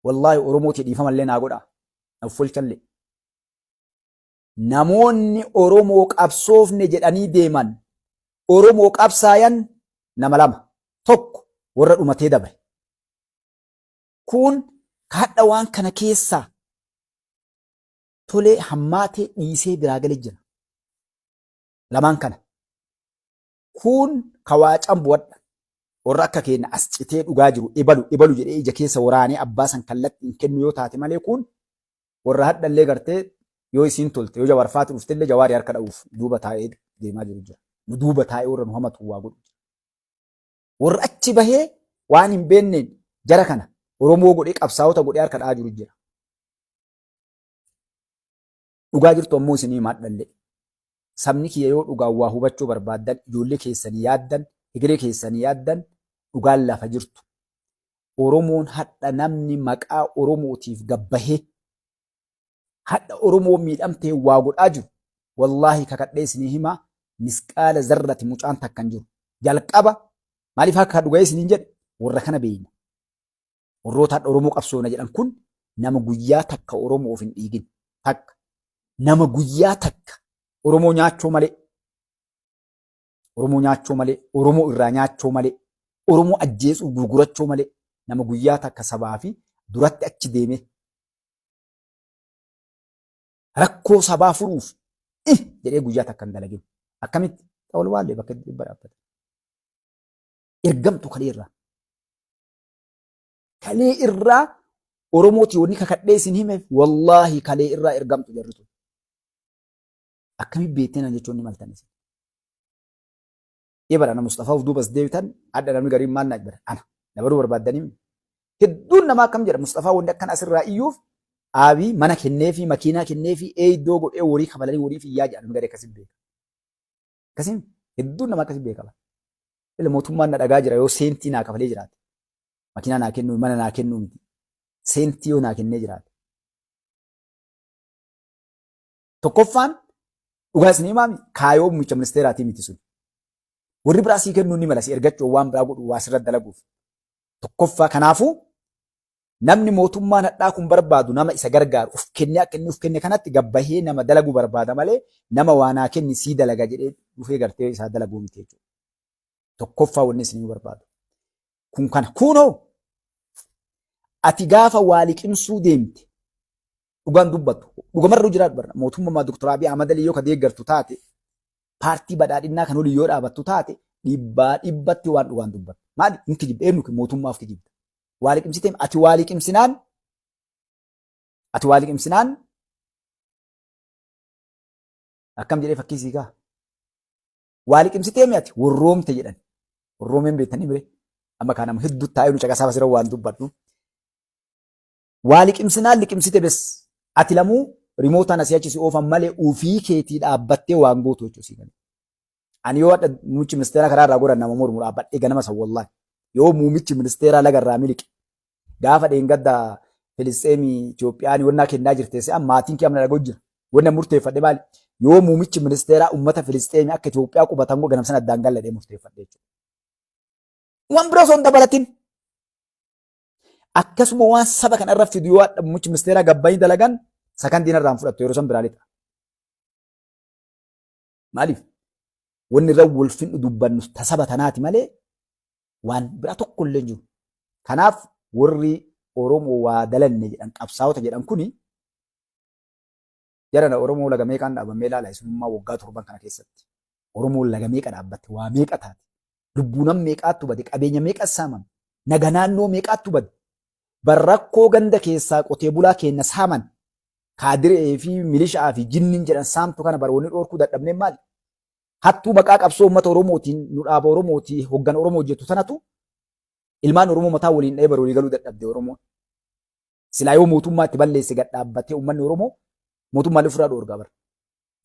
wallahi Oromooti dhiifamallee naa godha naaf folchallee namoonni Oromoo qabsoofne jedhanii deeman Oromoo qabsaayan nama lama tokko warra dhumatee dabre kun kadha waan kana keessaa tolee hammaatee dhiisee biraa galee jira lamaan kana kun kawaacan bu'adha warra akka keenya as citee dhugaa jiru ibalu jedhee ija keessa waraanee abbaa san kallatti hin kennu yoo taate malee kun warra hadhallee gartee yoo isiin tolte yoo jawaarfaatu dhuftellee jawaarii harka dha'uuf duuba taa'ee deemaa jiru jira nu duuba taa'ee warra nu hamatu waa godhu warra achi bahee waan hin beenneen jara kana Oromoo godhee qabsaa'ota godhee harka dha'aa jiru jira dhugaa jirtu ammoo isinii maadhallee sabni kiyya yoo dhugaa waa hubachuu barbaaddan ijoollee keessanii yaaddan egeree keessanii yaaddan dhugaan lafa jirtu Oromoon hadha namni maqaa Oromootiif gabbahee hadha Oromoo miidhamtee waa godhaa jiru wallaahi kakadhee isinii himaa misqaala zarrati mucaan takkan jiru jalqaba maaliif akka dhugaa isiniin jedhe warra kana beeyna warroota hadha Oromoo qabsoona jedhan kun nama guyyaa takka Oromoof hin dhiigin takka nama guyyaa takka Oromoo nyaachoo malee Oromoo irraa nyaachoo malee Oromoo ajjeesuu gurgurachoo malee nama guyyaa takka sabaa fi duratti achi deeme rakkoo sabaa furuuf jedhee guyyaa takka hin dalagin akkamitti ta'ul waallee bakka dhibba dhaabbata ergamtu kalee irraa Oromooti wanni kakadhee isin himeef wallaahi kalee irraa ergamtu jarritu akkamitti beekteen jechuun ni maltanis bara na Mustafaa of duubas deebitan adda namni gariin maal naa bara ana dabaluu barbaaddanii hedduun namaa akkam jedha Mustafaa wanti akkan asirraa iyyuuf aabii mana kenneefi makiinaa kenneefi iddoo godhee horii kabalanii horii fiyyaa jedhan garee akkasiin beeka akkasiin hedduun namaa akkasiin beekama illee mootummaan na dhagaa jira yoo seentii naa kafalee jiraate makiinaa naa kennuu mana naa kennuu miti seentii yoo naa kennee jiraate tokkoffaan dhugaa isin himaami kaayoo muummicha ministeeraatii miti sun warri biraa sii kennuu ni mala si ergachuu waan biraa godhu waa sirra dalaguuf tokkoffaa kanaafuu namni mootummaan hadhaa kun barbaadu nama isa gargaaru uf kennee akka inni uf kenne kanatti gabbahee nama dalaguu barbaada malee nama waanaa kenni sii dalaga jedhee dhufee gartee isaa dalaguu miti jechuudha. Tokkoffaa wanni isin barbaadu kun kana kunoo ati gaafa waa liqimsuu deemte dhugaan dubbatu dhugamarra jiraatu barra mootummaa Dr. Abiy Ahmad yoo ka deeggartu taate paartii badhaadhinnaa kan olii yoo dhaabattu taate dhibbatti waan dhugaan dubbatu maali inki jibbe eenyu mootummaaf kijibbe waa liqimsitee ati waa liqimsinaan akkam jedhee fakkii siigaa waa liqimsitee mi ati warroomte jedhan warroomeen beektanii bire amma kaan nama hedduu taa'ee nu caqasaa basira waan dubbadhu waa liqimsinaan liqimsite bes ati lamuu rimootaan asii achi si oofan malee ufii keetii dhaabbattee waan gootu jechuusii galee. Ani yoo muummichi ministeera karaa irraa godhan nama mormu dhaabbadhee ganama san wallaahi yoo muummichi ministeera laga irraa miliqe gaafa dheengadda Filisxeemii Itoophiyaan wannaa kennaa jirte se'an maatiin kee amna dhagoo jira wanna murteeffadhe maali yoo muummichi ministeera ummata Filisxeemii akka Itoophiyaa qubatan ganam san addaan galladhee murteeffadhe jechuudha. Waan bira osoo hin dabalatin akkasuma waan saba kana irra fidu yoo muummichi ministeera gabbayii dalagan sakandiin irraan fudhattu yeroo san biraa lixa. Maaliif? Wanni irra wal finnu dubbannu tasaba tanaati malee waan biraa tokko illee jiru. Kanaaf warri Oromoo waa dalanne jedhan qabsaa'ota jedhan kuni jarana Oromoo laga meeqaan dhaabamee ilaala isummaa waggaa 7 kana keessatti. Oromoo laga meeqa dhaabbatte waa meeqa taate lubbuu nam meeqaattu bade qabeenya meeqa saamame naga naannoo meeqaattu bade barrakkoo ganda keessaa qotee bulaa keenya saaman kaadiree fi milishaa fi jinnin jedhan saamtu kana baroonni dhoorkuu dadhabnee maali? Hattuu maqaa qabsoo uummata Oromootiin nu dhaaba Oromootii hoggan Oromoo jettu sanatu ilmaan Oromoo mataa waliin dha'ee baroolii galuu dadhabde Oromoon. Silaa yoo mootummaa itti balleesse gad dhaabbatee uummanni Oromoo mootummaa ofirraa dhoorgaa bara.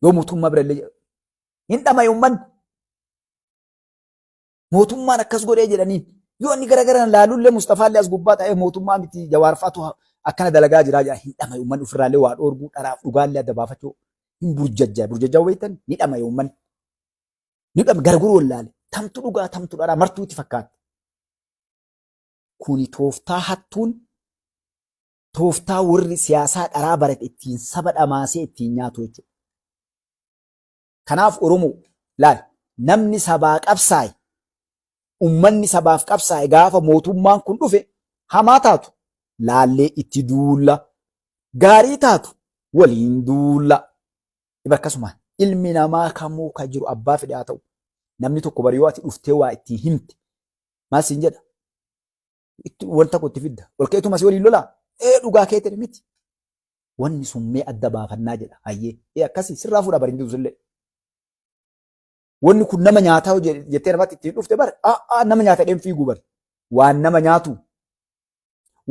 Yoo mootummaa bira illee hin dhamaye uummanni. Mootummaan akkas godhee jedhaniin yoo inni garagaran laalullee Mustafaallee as gubbaa ta'ee mootummaa miti jawaarfaatu akkana dalagaa jiraa jira hin dhamaye uummanni ofirraallee waa dhoorguu dharaaf dhugaallee adda baafachuu hin burjajjaa waytan ni dhamaye uummanni. Nidham garguruu wallaale tamtu dhugaa tamtu dharaa martuutti fakkaata. Kuni tooftaa hattuun tooftaa warri siyaasaa dharaa barate ittiin saba dhamaasee ittiin nyaatu jechuudha. Kanaaf Oromoo laal namni sabaa qabsaa'e ummanni sabaaf qabsaa'e gaafa mootummaan kun dhufe hamaa taatu laallee itti duulla gaarii taatu waliin duulla. Akkasuma ilmi namaa kamuu kan jiru abbaa fedhe haa ta'u namni tokko bari yoo ati dhuftee waa ittiin himte maal siin jedha wanta kotti fidda ol keetuma si waliin lolaa dhugaa keetiin miti wanni sun mee adda baafannaa jedha hayyee akkasii sirraa fuudha bari hin sullee wanni kun nama nyaataa jettee namatti ittiin dhufte bar nama nyaata dheem fiiguu bar waan nama nyaatu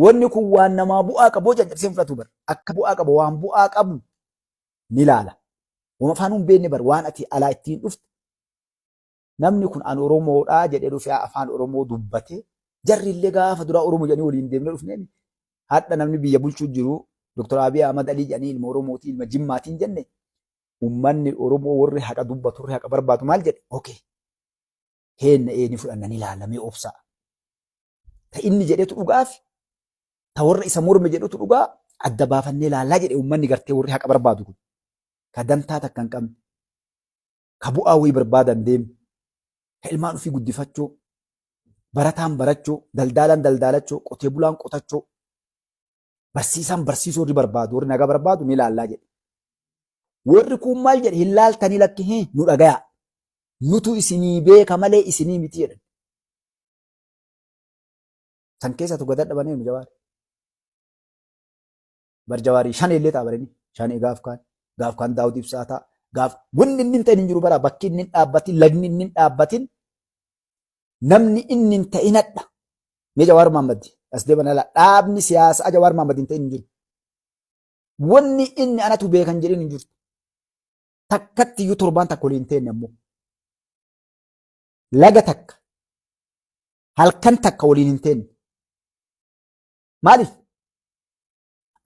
wanni kun waan namaa bu'aa qabu jajjabsee fudhatu bar akka bu'aa qabu waan bu'aa qabu ni ilaala. Wama afaan hin beekne bar waan ati alaa ittiin dhufte namni kun an Oromoodhaa jedhee dhufee afaan Oromoo dubbatee jarri illee gaafa duraa Oromoo jedhanii waliin deemnee dhufneen hadha namni biyya bulchuu jiru Dr. Abiy Ahmad Alii jedhanii ilma Oromootii ilma Jimmaatiin jenne ummanni Oromoo warri haqa dubbatu warri haqa barbaadu maal jedhe okay heenna eeni fudhannan ilaalamee obsaa ta inni jedhetu dhugaafi ta warra isa morme jedhetu dhugaa adda baafannee ilaalaa jedhe ummanni gartee warri haqa barbaadu kun ka dantaa takka hin qabne ka bu'aa wayii barbaadan deemu ka ilmaan ofii guddifachuu barataan barachuu daldaalaan daldaalachuu qotee bulaan qotachuu barsiisaan barsiisuu warri barbaadu warri nagaa barbaadu ni ilaallaa jedhe. Warri kun maal jedhe hin laaltanii lakki nu dhagayaa nutu isinii beeka malee isinii miti jedhan. San keessa tokko dadhabanii nu jawaari. Bar jawaarii shan illee taabaranii shan gaaf kaan Daawud Ibsaa ta'a gaaf wanni inni hin ta'in hin jiru bara bakki inni hin dhaabbatin lagni inni hin dhaabbatin namni inni hin ta'inadha. Mee Jawaar Mahammad as deeman ala dhaabni siyaasaa Jawaar Mahammad hin ta'in hin jiru. Wanni inni anatu beekan jedhin hin jirtu. Takkatti iyyuu torbaan takka waliin ta'in ammoo laga takka halkan takka waliin hin ta'in. Maaliif?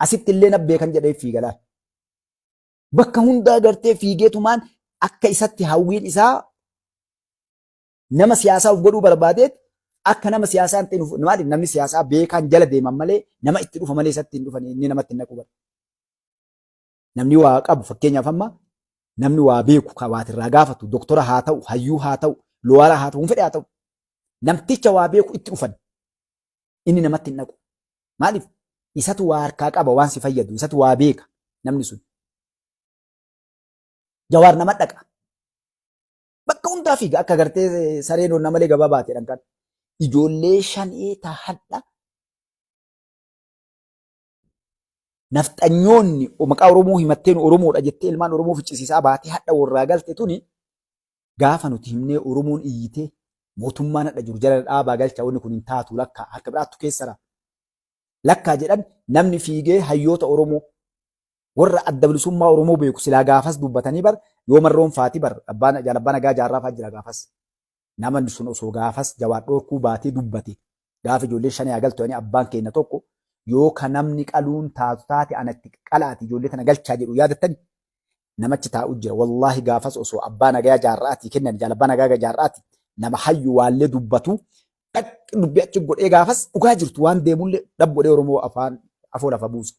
Asitti illee nabbee kan jedhee fiigalaa. Bakka hundaa gartee fiigeetumaan akka isatti hawwiin isaa nama siyaasaa of godhuu barbaadeet akka nama siyaasaa hin ta'in maaliif namni siyaasaa beekaan jala deeman malee nama itti dhufa malee isatti hin dhufan inni namatti hin naqu bara. Namni waa qabu fakkeenyaaf amma namni waa beeku kan waatirraa gaafatu doktora haa ta'u hayyuu haa ta'u lo'aara haa ta'u hin fedhe haa ta'u namticha waa beeku itti dhufan inni namatti hin naqu. Maaliif isatu waa harkaa qaba waan si fayyadu isatu waa beeka namni sun. Jawaar nama dhaqa. Bakka hundaa fiiga akka gartee sareen onnaa malee gabaa baateedhaan kan ijoollee shanee tahadha. Nafxanyoonni maqaa Oromoo himatteen Oromoodha jettee ilmaan Oromoo ficcisiisaa baatee hadha warraa galte tuni gaafa nuti himnee Oromoon iyyitee mootummaan hadha jiru jala dhaabaa galcha wanni kun hin taatu lakkaa harka biraattu keessara. Lakkaa jedhan namni fiigee hayyoota Oromoo warra adda bilisummaa Oromoo beeku silaa gaafas dubbatanii bar yoo marroon faati bar abbaan nagaa jaarraa fa'aa jira gaafas. Namanni sun osoo gaafas Jawaar dhoorkuu baatee dubbate gaafa ijoollee shanee agaltu abbaan keenya tokko yoo ka namni qaluun taatu taate anatti qalaati ijoollee tana galchaa jedhu yaadattani namachi taa'u jira. Wallaahi gaafas osoo abbaa nagaa jaarraati kennan jaalabbaa nagaa jaarraati nama hayyu waallee dubbatu dubbii achi godhee gaafas dhugaa jirtu waan deemullee dhab godhee Oromoo afoo lafa buusa.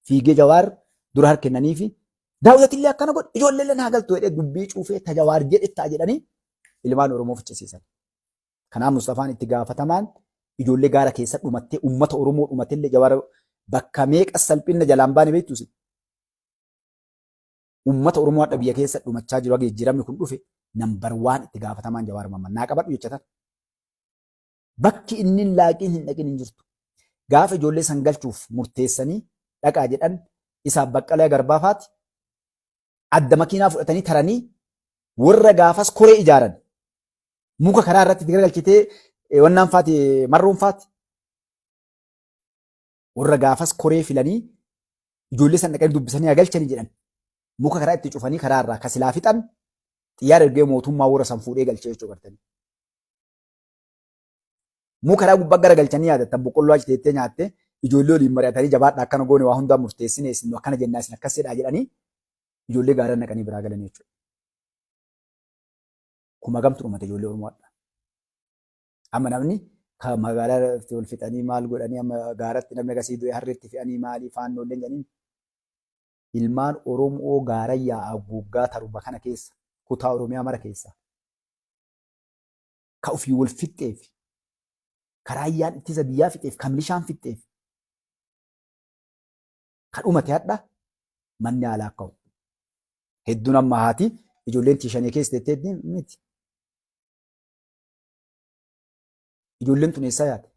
Fiigee Jawaar dura harkennanii fi daawwatillee akkana godhe ijoollee naa galtu jedhee dubbii cuufee ta Jawaar jedhettaa jedhanii ilmaan Oromoo ficcisiisan. Kanaaf Mustafaan itti gaafatamaan ijoollee gaara keessa dhumattee uummata Oromoo dhumattillee Jawaar bakka meeqa salphina jalaan baane beektus. Uummata Oromoo hadha biyya keessa dhumachaa jiru jijjiiramni kun dhufe nambar waan itti gaafatamaan Jawaar Mahammad naa qabadhu jechatan. Bakki inni laaqiin hin dhaqin hin jirtu. Gaafa ijoollee san galchuuf murteessanii dhaqaa jedhan isaaf Baqqalaa Garbaafaati adda makiinaa fudhatanii taranii warra gaafas koree ijaaran muka karaa irratti garagalchitee wannaan faati marroon faati warra gaafas koree filanii ijoollee san dhaqanii dubbisanii galchanii jedhan muka karaa itti cufanii karaa irraa kasilaa fixan xiyyaara ergee mootummaa warra san fuudhee galchee jechuu bartanii. Muka karaa gubbaa garagalchanii yaadattan boqqolloo achi teettee nyaattee ijoollee waliin mari'atanii jabaadha akkana goone waa hundaa murteessine isin akkana jennaa isin akkasidha jedhanii ijoollee gaaraa naqanii biraa galan jechuudha. Kuma gamtu dhumate ijoollee Oromoodha. Amma namni Kan magaalaa itti wal fixanii maal godhanii amma gaaratti namni akkasii du'e harreetti fe'anii maalii faannoollee jedhanii ilmaan Oromoo gaara yaa'aa guggaa tarba kana keessa kutaa Oromiyaa mara keessa ka ofii wal fixxeef ka raayyaan ittisa biyyaa fixeef ka milishaan fixxeef ka dhumate hadha manni haalaa ka'u. Hedduun amma haati ijoolleen tiishanii keessa teettee miti. Ijoolleen tun eessaa yaate?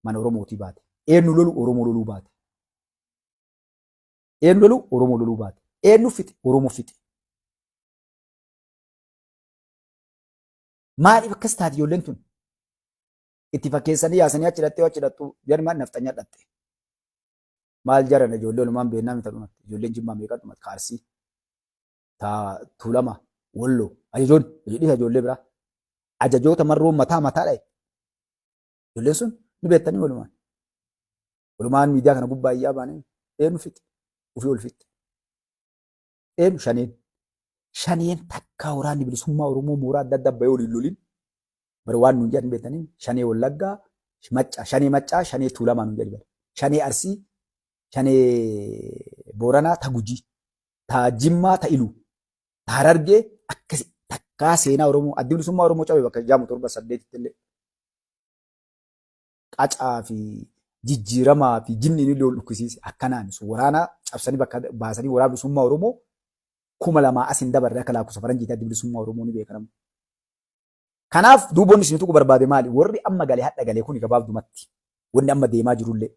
Mana Oromootii baate. Eenyu lolu Oromoo loluu baate. Eenyu lolu Oromoo loluu baate. Eenyu fixe Oromoo fixe. Maaliif akkas taate ijoolleen tun? Itti fakkeessanii yaasanii achi hidhattu jarmaan nafxanyaa hidhatte. Maal jaran ijoollee olumaan beennaa mita dhumatti. Ijoolleen jimmaa meeqa dhumatti kaarsii. Tuulama Walloo ajajoon jedhisa ijoollee biraa. Ajajoota marroo mataa dha'e. Ijoolleen sun ni beektanii walumaan. Walumaan miidiyaa kana gubbaa iyyaa baanee eenyu fixe? Ofii ol fixe. Eenyu shaneen. Shaneen takkaa waraanni bilisummaa Oromoo mooraa adda addaa bahee waliin loliin bara waan nuun jedhan beektanii shanee Wallaggaa, shanee Maccaa, shanee Tuulamaa nuun jedhan. Shanee Arsii, shanee Booranaa, ta Gujii, ta Jimmaa, ta Iluu, ta Harargee akkasi takkaa seenaa Oromoo addi bilisummaa Oromoo cabe bakka 6-7 illee. Qacaa fi jijjiiramaa fi jinni inni ol dhukkisiise akkanaan waraana cabsanii bakka baasanii waraana bilisummaa Oromoo 2000 asin dabarre akka lakkoofsa faranjiitti addi bilisummaa Oromoo ni beekama. Kanaaf duuboonni isin tuqu barbaade maali? Warri amma galee hadha galee kun gabaabdumatti wanni amma deemaa jirullee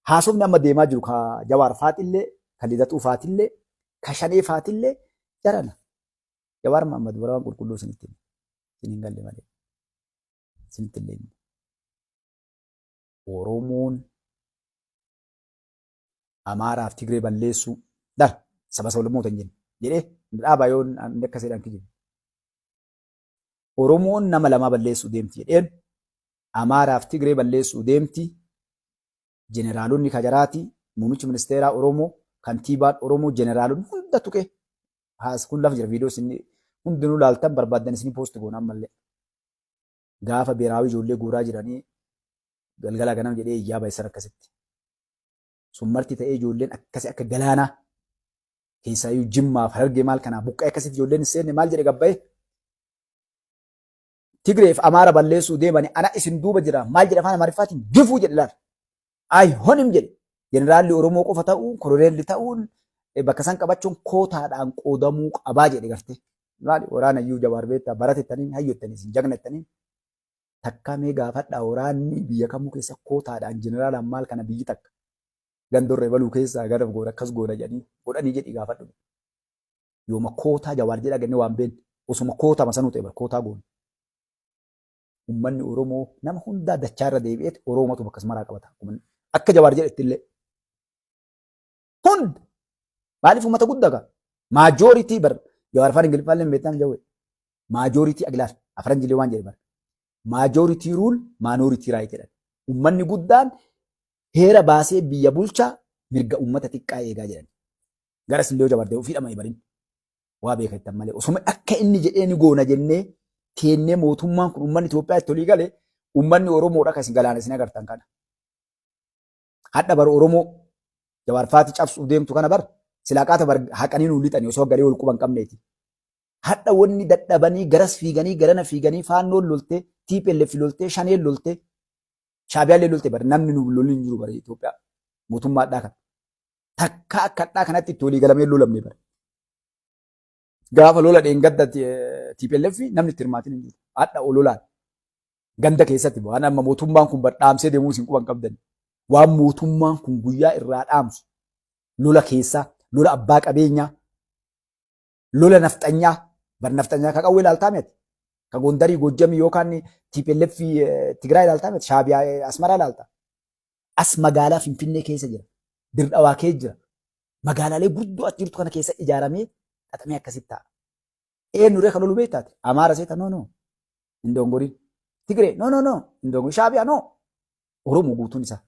haasofni amma deemaa jiru ka Jawaar Faaxillee ka Lidatuu Faaxillee ka Shanee Faaxillee jarana. Jawaar Mahammad Baraawwan qulqulluu isinitti hin galle malee isinitti illee Oromoon Amaaraaf Tigree balleessuu dar saba sablammoota hin jenne jedhee dhaabaa yoo akka seedhaan kijibbe. Oromoon nama lama balleessuu deemti jedheen Amaaraaf Tigree balleessuu deemti. Jeneraalonni Kajaraati, muummichi ministeeraa Oromoo, kantiibaan Oromoo, jeneraalonni hunda tuqee kun lafa jira viidiyoo isin hundinuu laaltan barbaadan isin poosti goona ammallee. Gaafa beeraawii ijoollee guuraa jiranii galgala ganam jedhee iyyaa baay'isan akkasitti. Summarti ta'ee ijoolleen akkasii akka galaanaa keessaayyuu Jimmaaf Harargee maal kanaa buqqee akkasitti ijoolleen hin seenne maal jedhe gabbaa'e. Tigreef Amaara balleessuu deemanii ana isin duuba jira maal jedha afaan Amaariffaatiin gifuu jedhe laala. Honim jedhe jeneraalli Oromoo qofa ta'uun koloneelli ta'uun bakka san qabachuun kootaadhaan qoodamuu qabaa jedhe gartee. Maali waraana iyyuu Jawaar beektaa baratettaniin hayyottaniin jagnettaniin takkamee gaafadhaa waraanni biyya kamuu keessa kootaadhaan jeneraalaan maal kana biyyi takka gandorree baluu keessaa gara goona akkas goona jedhanii godhanii jedhi gaafadhu. Yooma kootaa Jawaar jedha gannee waan beekne osuma kootaa masanuu ta'e kootaa goona. Uummanni Oromoo nama hundaa dachaarra deebi'eet Oromootu bakka maraa qabata. Akka Jawaar jedhetti illee hunda maaliif uummata guddaa qaba? Maajooritii bar Jawaar afaan Ingiliffaan illee beektan jawwe maajooritii aglaal afran jilee waan jedhe bar maajooritii ruul maanooritii raayit jedhan. Uummanni guddaan heera baasee biyya bulchaa mirga uummata xiqqaa eegaa jedhan. Garas illee Jawaar deebi'uu fiidhama ibarin waa beekatan malee osuma akka inni jedhee ni goona jennee teennee mootummaan kun uummanni Itoophiyaa itti olii galee uummanni Oromoodha kan isin galaana isin agartan kana. Hadha bara Oromoo Jawaar Faaxii cabsuuf deemtu kana bar silaaqaata bar haqanii nuun lixanii osoo galee ol quban qabneeti. Hadha wanni dadhabanii garas fiiganii garana fiiganii faannoon loltee TPLF loltee Shaneen loltee Shaabiyaallee loltee bar namni nuun lolin jiru bara Itoophiyaa mootummaadhaa kan. Takka akkadhaa kanatti itti olii galamee lolamne bara. Gaafa lola dheengadda TPLF namni itti hirmaatin hin jiru. Hadha ololaan ganda keessatti waan amma mootummaan kun badhaamsee deemuu isin quban qabdan. Waan mootummaan kun guyyaa irraa dhaamsu lola keessaa, lola abbaa qabeenyaa, lola nafxanyaa, bar nafxanyaa ka qawwee ilaaltaa miti. Ka Gondarii Gojjamii yookaan TPLF Tigraay ilaaltaa miti. Shaabiyaa Asmaraa ilaaltaa. As magaalaa Finfinnee keessa jira. Dirdhawaa keessa jira. Magaalaalee guddoo as jirtu kana keessa ijaaramee xaxamee akkasitti ta'a. Eenyuree kan lolu beektaati? Amaara seeta no. Indongorii. Tigree no. Indongorii Shaabiyaa no. Oromoo guutuun isaa.